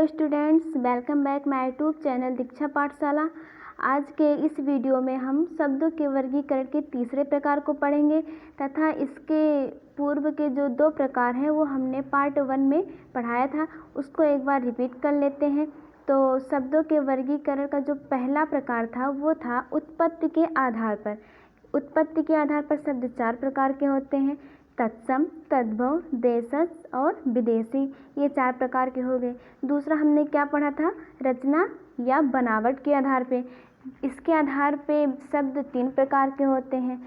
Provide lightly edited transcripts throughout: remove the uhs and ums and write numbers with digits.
Hello students, welcome back my YouTube channel Diksha Pathshala. आज के इस वीडियो में हम शब्दों के वर्गीकरण के तीसरे प्रकार को पढ़ेंगे तथा इसके पूर्व के जो दो प्रकार हैं वो हमने पार्ट 1 में पढ़ाया था, उसको एक बार रिपीट कर लेते हैं। तो शब्दों के वर्गीकरण का जो पहला प्रकार था वो था उत्पत्ति के आधार पर। उत्पत्ति के आधार पर शब्द 4 प्रकार के होते हैं, तत्सम, तद्भव, देशज और विदेशी। ये 4 प्रकार के हो गए। दूसरा हमने क्या पढ़ा था, रचना या बनावट के आधार पे। इसके आधार पे शब्द 3 प्रकार के होते हैं,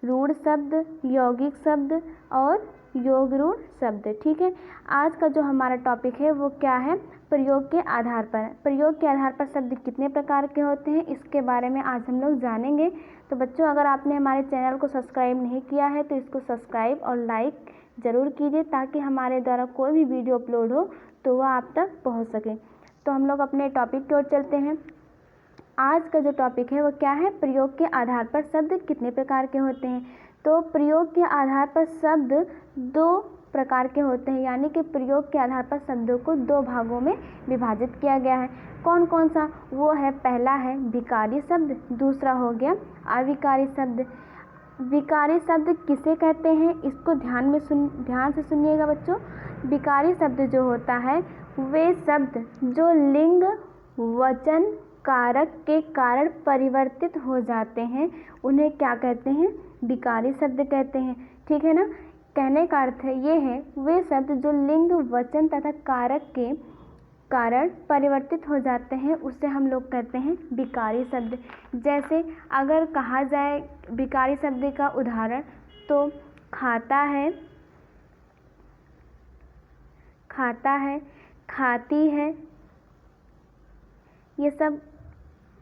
रूढ़ शब्द, यौगिक शब्द और योग रूढ़ शब्द। ठीक है, आज का जो हमारा टॉपिक है वो क्या है, प्रयोग के आधार पर। प्रयोग के आधार पर शब्द कितने प्रकार के होते हैं इसके बारे में आज हम लोग जानेंगे। तो बच्चों, अगर आपने हमारे चैनल को सब्सक्राइब नहीं किया है तो इसको सब्सक्राइब और लाइक ज़रूर कीजिए ताकि हमारे द्वारा कोई भी वीडियो अपलोड हो तो वह आप तक पहुंच सके। तो हम लोग अपने टॉपिक की ओर चलते हैं। आज का जो टॉपिक है वो क्या है, प्रयोग के आधार पर शब्द कितने प्रकार के होते हैं। तो प्रयोग के आधार पर शब्द 2 प्रकार के होते हैं, यानी कि प्रयोग के आधार पर शब्दों को 2 भागों में विभाजित किया गया है। कौन कौन सा, वो है, पहला है विकारी शब्द, दूसरा हो गया अविकारी शब्द। विकारी शब्द किसे कहते हैं, इसको ध्यान से सुनिएगा बच्चों। विकारी शब्द जो होता है वे शब्द जो लिंग, वचन, कारक के कारण परिवर्तित हो जाते हैं उन्हें क्या कहते हैं, विकारी शब्द कहते हैं। ठीक है ना, कहने का अर्थ ये है वे शब्द जो लिंग, वचन तथा कारक के कारण परिवर्तित हो जाते हैं उसे हम लोग कहते हैं विकारी शब्द। जैसे अगर कहा जाए विकारी शब्द का उदाहरण तो खाता है, खाती है, ये सब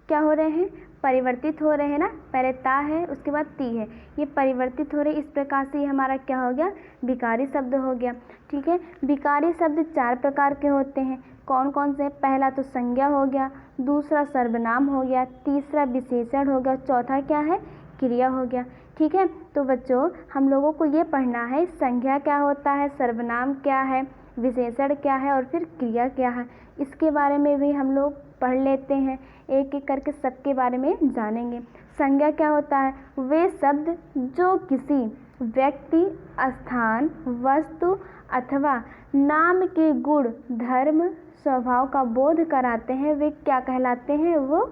क्या हो रहे हैं, परिवर्तित हो रहे हैं ना। पहले ता है उसके बाद ती है, ये परिवर्तित हो रहे। इस प्रकार से ये हमारा क्या हो गया, विकारी शब्द हो गया। ठीक है, विकारी शब्द 4 प्रकार के होते हैं। कौन कौन से, पहला तो संज्ञा हो गया, दूसरा सर्वनाम हो गया, तीसरा विशेषण हो गया, चौथा क्या है, क्रिया हो गया। ठीक है, तो बच्चों हम लोगों को ये पढ़ना है संज्ञा क्या होता है, सर्वनाम क्या है, विशेषण क्या है और फिर क्रिया क्या है। इसके बारे में भी हम लोग पढ़ लेते हैं, एक एक करके सबके बारे में जानेंगे। संज्ञा क्या होता है, वे शब्द जो किसी व्यक्ति, स्थान, वस्तु अथवा नाम के गुण, धर्म, स्वभाव का बोध कराते हैं वे क्या कहलाते हैं, वो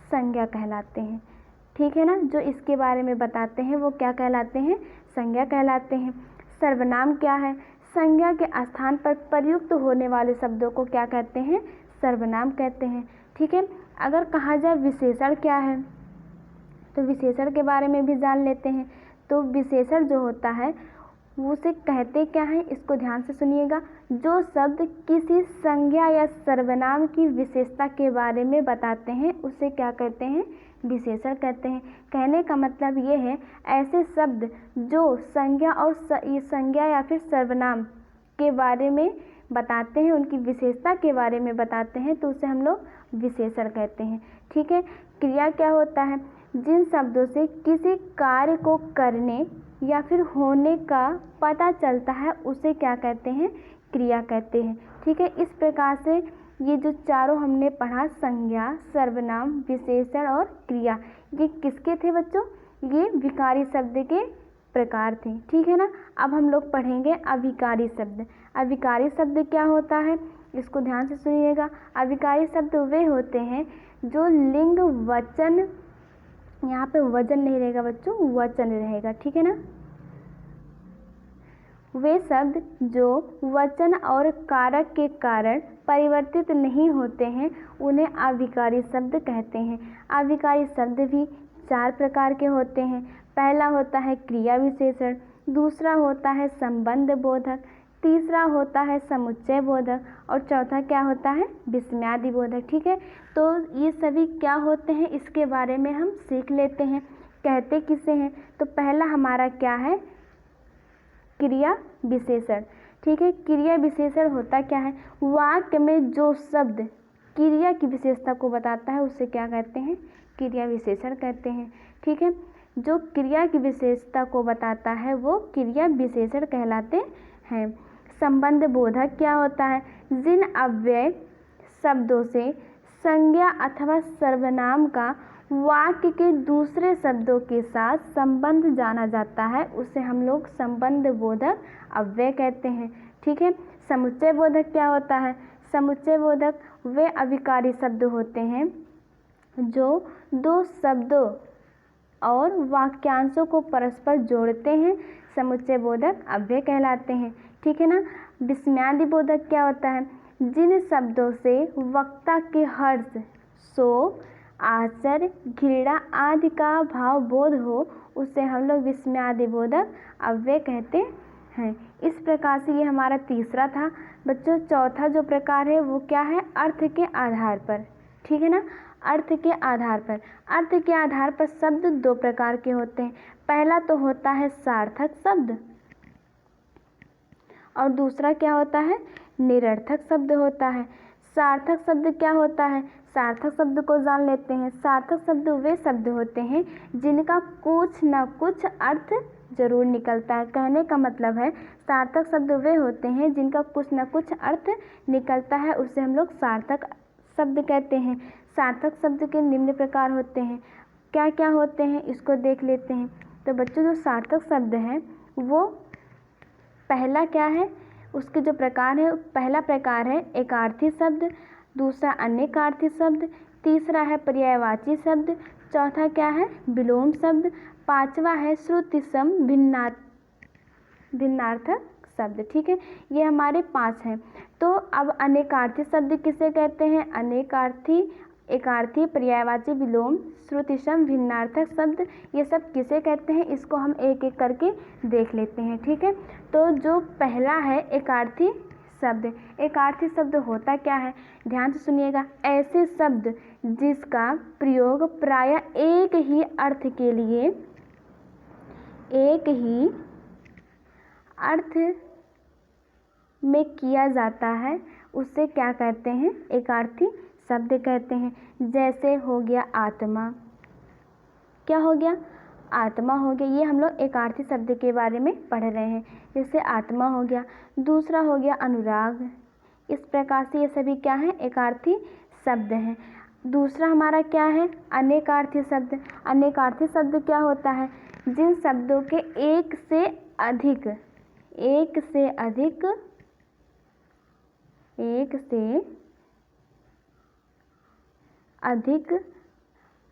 संज्ञा कहलाते हैं। ठीक है ना, जो इसके बारे में बताते हैं वो क्या कहलाते हैं, संज्ञा कहलाते हैं। सर्वनाम क्या है, संज्ञा के स्थान पर प्रयुक्त होने वाले शब्दों को क्या कहते हैं, सर्वनाम कहते हैं। ठीक है, अगर कहा जाए विशेषण क्या है तो विशेषण के बारे में भी जान लेते हैं। तो विशेषण जो होता है उसे कहते क्या है, इसको ध्यान से सुनिएगा। जो शब्द किसी संज्ञा या सर्वनाम की विशेषता के बारे में बताते हैं उसे क्या कहते हैं, विशेषण कहते हैं। कहने का मतलब ये है ऐसे शब्द जो संज्ञा और संज्ञा या फिर सर्वनाम के बारे में बताते हैं, उनकी विशेषता के बारे में बताते हैं तो उसे हम लोग विशेषण कहते हैं। ठीक है, क्रिया क्या होता है, जिन शब्दों से किसी कार्य को करने या फिर होने का पता चलता है उसे क्या कहते हैं, क्रिया कहते हैं। ठीक है, इस प्रकार से ये जो चारों हमने पढ़ा, संज्ञा, सर्वनाम, विशेषण और क्रिया, ये किसके थे बच्चों, ये विकारी शब्द के प्रकार थे। ठीक है ना, अब हम लोग पढ़ेंगे अविकारी शब्द। अविकारी शब्द क्या होता है, इसको ध्यान से सुनिएगा। अविकारी शब्द वे होते हैं जो लिंग, वचन, यहाँ पे वजन नहीं रहेगा बच्चों, वचन रहेगा। ठीक है ना, वे शब्द जो वचन और कारक के कारण परिवर्तित नहीं होते हैं उन्हें अविकारी शब्द कहते हैं। अविकारी शब्द भी 4 प्रकार के होते हैं। पहला होता है क्रिया विशेषण, दूसरा होता है संबंध बोधक, तीसरा होता है समुच्चय बोधक और चौथा क्या होता है, विस्मयादि बोधक। ठीक है, तो ये सभी क्या होते हैं इसके बारे में हम सीख लेते हैं। कहते किसे हैं, तो पहला हमारा क्या है, क्रिया विशेषण। ठीक है, क्रिया विशेषण होता क्या है, वाक्य में जो शब्द क्रिया की विशेषता को बताता है उसे क्या कहते हैं, क्रिया विशेषण कहते हैं। ठीक है, जो क्रिया की विशेषता को बताता है वो क्रिया विशेषण कहलाते हैं। संबंध बोधक क्या होता है, जिन अव्यय शब्दों से संज्ञा अथवा सर्वनाम का वाक्य के दूसरे शब्दों के साथ संबंध जाना जाता है, उसे हम लोग संबंध बोधक अव्यय कहते हैं। ठीक है। समुच्चय बोधक क्या होता है? समुच्चय बोधक वे अभिकारी शब्द होते हैं जो दो शब्दों और वाक्यांशों को परस्पर जोड़ते हैं, समुच्चय बोधक अव्यय कहलाते हैं। ठीक है ना। विस्मयादि बोधक क्या होता है? जिन शब्दों से वक्ता के हर्ष, शोक, आश्चर्य, घृणा आदि का भाव बोध हो, उसे हम लोग विस्मयादि बोधक अव्यय कहते हैं। इस प्रकार से ये हमारा तीसरा था। बच्चों, चौथा जो प्रकार है वो क्या है? अर्थ के आधार पर। ठीक है ना। अर्थ के आधार पर। अर्थ के आधार पर शब्द दो प्रकार के होते हैं। पहला तो होता है सार्थक शब्द और दूसरा क्या होता है? निरर्थक शब्द होता है। सार्थक शब्द क्या होता है? सार्थक शब्द को जान लेते हैं। सार्थक शब्द वे शब्द होते हैं जिनका कुछ न कुछ अर्थ जरूर निकलता है। कहने का मतलब है सार्थक शब्द वे होते हैं जिनका कुछ न कुछ अर्थ निकलता है, उसे हम लोग सार्थक शब्द कहते हैं। सार्थक शब्द के निम्न प्रकार होते हैं। क्या क्या होते हैं इसको देख लेते हैं। तो बच्चों, जो सार्थक शब्द हैं वो पहला क्या है? उसके जो प्रकार है, पहला प्रकार है एकार्थी शब्द, दूसरा अनेकार्थी शब्द, तीसरा है पर्यायवाची शब्द, चौथा क्या है? विलोम शब्द, पांचवा है श्रुति सम भिन्नार्थक शब्द। ठीक है। ये हमारे 5 हैं। तो अब अनेकार्थी शब्द किसे कहते हैं? अनेकार्थी, एकार्थी, पर्यायवाची, विलोम, श्रुतिसम, भिन्नार्थक शब्द, ये सब किसे कहते हैं इसको हम एक एक करके देख लेते हैं। ठीक है। तो जो पहला है एकार्थी शब्द। एकार्थी शब्द होता क्या है? ध्यान से सुनिएगा। ऐसे शब्द जिसका प्रयोग प्रायः एक ही अर्थ के लिए, एक ही अर्थ में किया जाता है, उससे क्या कहते हैं? एकार्थी शब्द कहते हैं। जैसे हो गया आत्मा। क्या हो गया? आत्मा हो गया। ये हम लोग एकार्थी शब्द के बारे में पढ़ रहे हैं। जैसे आत्मा हो गया। दूसरा हो गया अनुराग। इस प्रकार से ये सभी क्या हैं? एकार्थी शब्द हैं। दूसरा हमारा क्या है? अनेकार्थी शब्द। अनेकार्थी शब्द क्या होता है? जिन शब्दों के एक से अधिक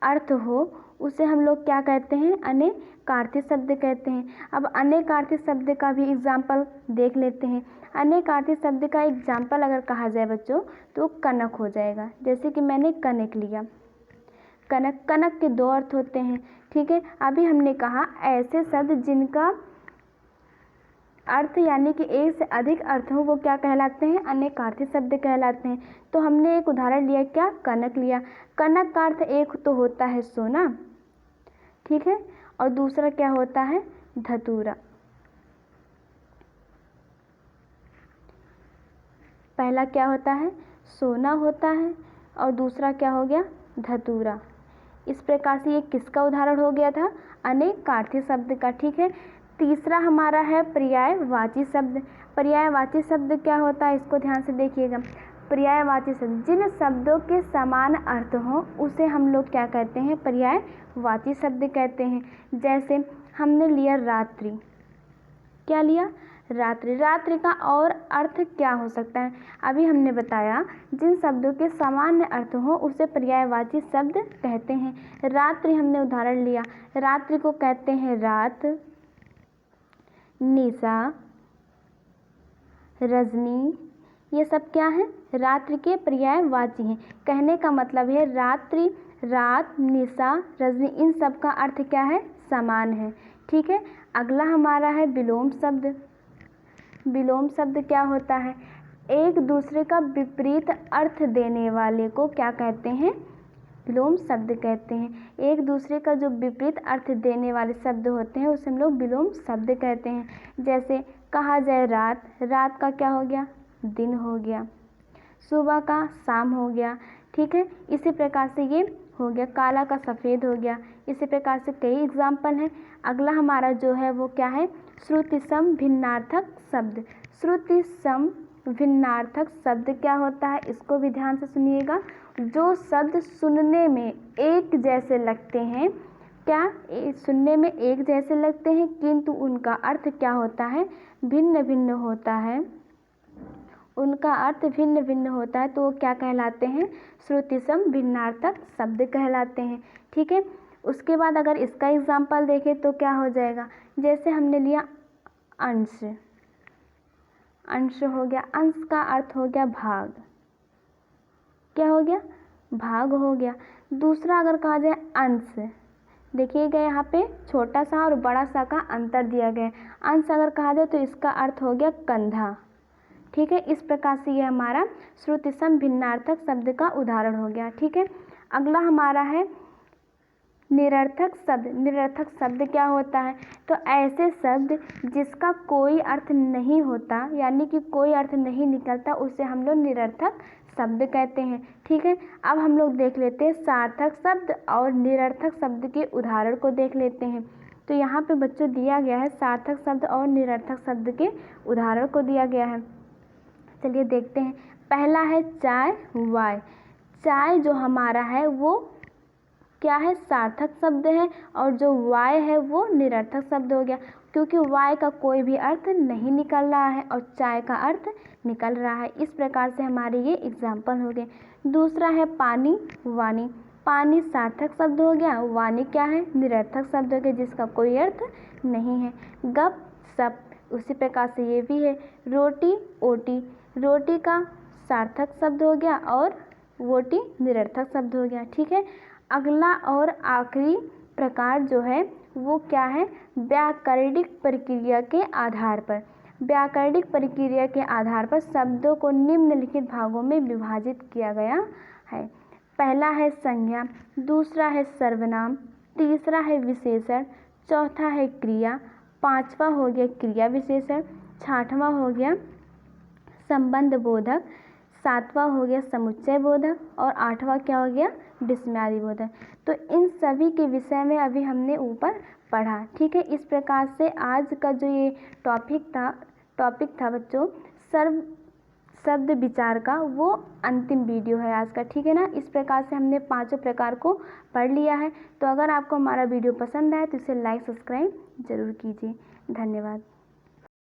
अर्थ हो, उसे हम लोग क्या कहते हैं? अनेकार्थी शब्द कहते हैं। अब अनेकार्थी शब्द का भी एग्जाम्पल देख लेते हैं। अनेकार्थी शब्द का एग्जाम्पल अगर कहा जाए बच्चों तो कनक हो जाएगा। जैसे कि मैंने कनक लिया। कनक के 2 अर्थ होते हैं। ठीक है। अभी हमने कहा ऐसे शब्द जिनका अर्थ यानी कि एक से अधिक अर्थ हो, वो क्या कहलाते हैं? अनेकार्थी शब्द कहलाते हैं। तो हमने एक उदाहरण लिया, क्या? कनक लिया। कनक का अर्थ एक तो होता है सोना, ठीक है, और दूसरा क्या होता है? धतूरा। पहला क्या होता है? सोना होता है और दूसरा क्या हो गया? धतूरा। इस प्रकार से ये किसका उदाहरण हो गया था? अनेकार्थी शब्द का। ठीक है। तीसरा हमारा है पर्यायवाची शब्द। पर्यायवाची शब्द क्या होता है इसको ध्यान से देखिएगा। पर्यायवाची शब्द जिन शब्दों के समान अर्थ हों उसे हम लोग क्या कहते हैं? पर्यायवाची शब्द कहते हैं। जैसे हमने लिया रात्रि। क्या लिया? रात्रि। रात्रि का और अर्थ क्या हो सकता है? अभी हमने बताया जिन शब्दों के सामान्य अर्थ हो उसे पर्यायवाची शब्द कहते हैं। रात्रि हमने उदाहरण लिया। रात्रि को कहते हैं रात, निशा, रजनी, ये सब क्या है? रात्रि के पर्यायवाची हैं। कहने का मतलब है रात्रि, रात, निशा, रजनी, इन सब का अर्थ क्या है? समान है। ठीक है। अगला हमारा है विलोम शब्द। विलोम शब्द क्या होता है? एक दूसरे का विपरीत अर्थ देने वाले को क्या कहते हैं? विलोम शब्द कहते हैं। एक दूसरे का जो विपरीत अर्थ देने वाले शब्द होते हैं उसे हम लोग विलोम शब्द कहते हैं। जैसे कहा जाए रात, रात का क्या हो गया? दिन हो गया। सुबह का शाम हो गया। ठीक है। इसी प्रकार से ये हो गया। काला का सफ़ेद हो गया। इसी प्रकार से कई एग्जाम्पल हैं। अगला हमारा जो है वो क्या है? श्रुति सम भिन्नार्थक शब्द। श्रुति सम भिन्नार्थक शब्द क्या होता है, इसको भी ध्यान से सुनिएगा। जो शब्द सुनने में एक जैसे लगते हैं, क्या सुनने में एक जैसे लगते हैं किंतु उनका अर्थ क्या होता है, भिन्न भिन्न होता है, उनका अर्थ भिन्न भिन्न होता है, तो वो क्या कहलाते हैं, श्रुतिसम भिन्नार्थक शब्द कहलाते हैं। ठीक है, उसके बाद अगर इसका एग्जाम्पल देखें तो क्या हो जाएगा, जैसे हमने लिया अंश, अंश हो गया, अंश का अर्थ हो गया भाग, क्या हो गया, भाग हो गया। दूसरा अगर कहा जाए अंश, देखिएगा यहाँ पे छोटा सा और बड़ा सा का अंतर दिया गया है। अंश अगर कहा जाए तो इसका अर्थ हो गया कंधा। ठीक है, इस प्रकार से ये हमारा श्रुतिसम भिन्नार्थक शब्द का उदाहरण हो गया। ठीक है, अगला हमारा है निरर्थक शब्द। निरर्थक शब्द क्या होता है, तो ऐसे शब्द जिसका कोई अर्थ नहीं होता, यानी कि कोई अर्थ नहीं निकलता, उसे हम लोग निरर्थक शब्द कहते हैं। ठीक है, अब हम लोग देख लेते हैं सार्थक शब्द और निरर्थक शब्द के उदाहरण को देख लेते हैं। तो यहाँ पे बच्चों दिया गया है सार्थक शब्द और निरर्थक शब्द के उदाहरण को दिया गया है। चलिए देखते हैं। पहला है चाय, वाय। चाय जो हमारा है वो क्या है, सार्थक शब्द है, और जो वाय है वो निरर्थक शब्द हो गया, क्योंकि वाय का कोई भी अर्थ नहीं निकल रहा है और चाय का अर्थ निकल रहा है। इस प्रकार से हमारे ये एग्जाम्पल हो गए। दूसरा है पानी, वाणी। पानी सार्थक शब्द हो गया, वाणी क्या है, निरर्थक शब्द हो गया जिसका कोई अर्थ नहीं है। गप सप, उसी प्रकार से ये भी है। रोटी, ओटी। रोटी का सार्थक शब्द हो गया और वोटी निरर्थक शब्द हो गया। ठीक है, अगला और आखिरी प्रकार जो है वो क्या है, व्याकरणिक प्रक्रिया के आधार पर। व्याकरणिक प्रक्रिया के आधार पर शब्दों को निम्नलिखित भागों में विभाजित किया गया है। पहला है संज्ञा, दूसरा है सर्वनाम, तीसरा है विशेषण, चौथा है क्रिया, पांचवा हो गया क्रिया विशेषण, छठवां हो गया संबंध बोधक, सातवां हो गया समुच्चय बोधक और आठवां क्या हो गया, विस्मयादि बोधक। तो इन सभी के विषय में अभी हमने ऊपर पढ़ा। ठीक है, इस प्रकार से आज का जो ये टॉपिक था बच्चों शब्द विचार का, वो अंतिम वीडियो है आज का। ठीक है ना, इस प्रकार से हमने पांचों प्रकार को पढ़ लिया है। तो अगर आपको हमारा वीडियो पसंद आए तो इसे लाइक सब्सक्राइब जरूर कीजिए। धन्यवाद।